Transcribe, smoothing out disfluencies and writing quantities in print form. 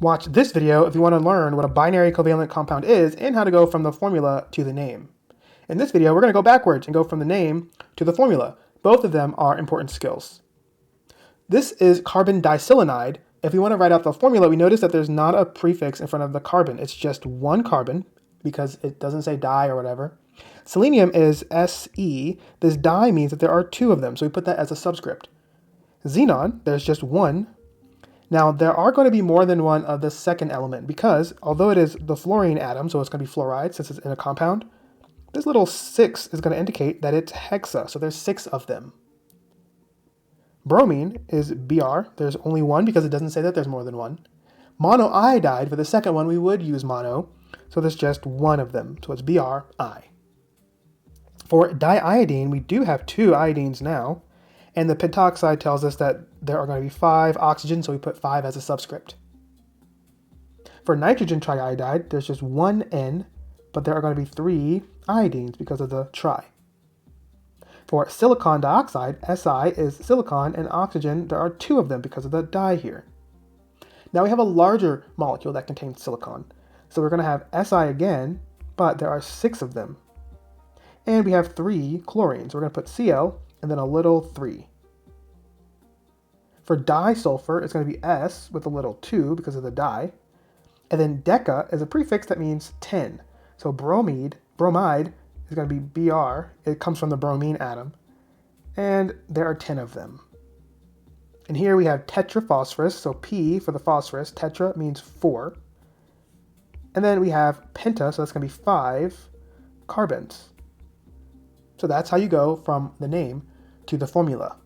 Watch this video if you want to learn what a binary covalent compound is and how to go from the formula to the name. In this video, we're going to go backwards and go from the name to the formula. Both of them are important skills. This is carbon diselenide. If we want to write out the formula, we notice that there's not a prefix in front of the carbon. It's just one carbon because it doesn't say di or whatever. Selenium is Se. This di means that there are two of them, so we put that as a subscript. Xenon, there's just one. Now, there are going to be more than one of the second element because although it is the fluorine atom, so it's going to be fluoride since it's in a compound, this little 6 is going to indicate that it's hexa, so there's 6 of them. Bromine is Br. There's only one because it doesn't say that there's more than one. Monoiodide, for the second one, we would use mono, so there's just one of them, so it's Bri. For diiodine, we do have 2 iodines now, and the pentoxide tells us that there are going to be 5 oxygens, so we put 5 as a subscript. For nitrogen triiodide, there's just one N, but there are going to be 3 iodines because of the tri. For silicon dioxide, Si is silicon, and oxygen, there are 2 of them because of the di here. Now we have a larger molecule that contains silicon, so we're going to have Si again, but there are 6 of them. And we have 3 chlorines. We're going to put Cl and then a little 3. For disulfur, it's going to be S with a little 2 because of the di. And then deca is a prefix that means 10. So bromide is going to be Br. It comes from the bromine atom. And there are 10 of them. And here we have tetraphosphorus, so P for the phosphorus. Tetra means 4. And then we have penta, so that's going to be 5 carbons. So that's how you go from the name to the formula.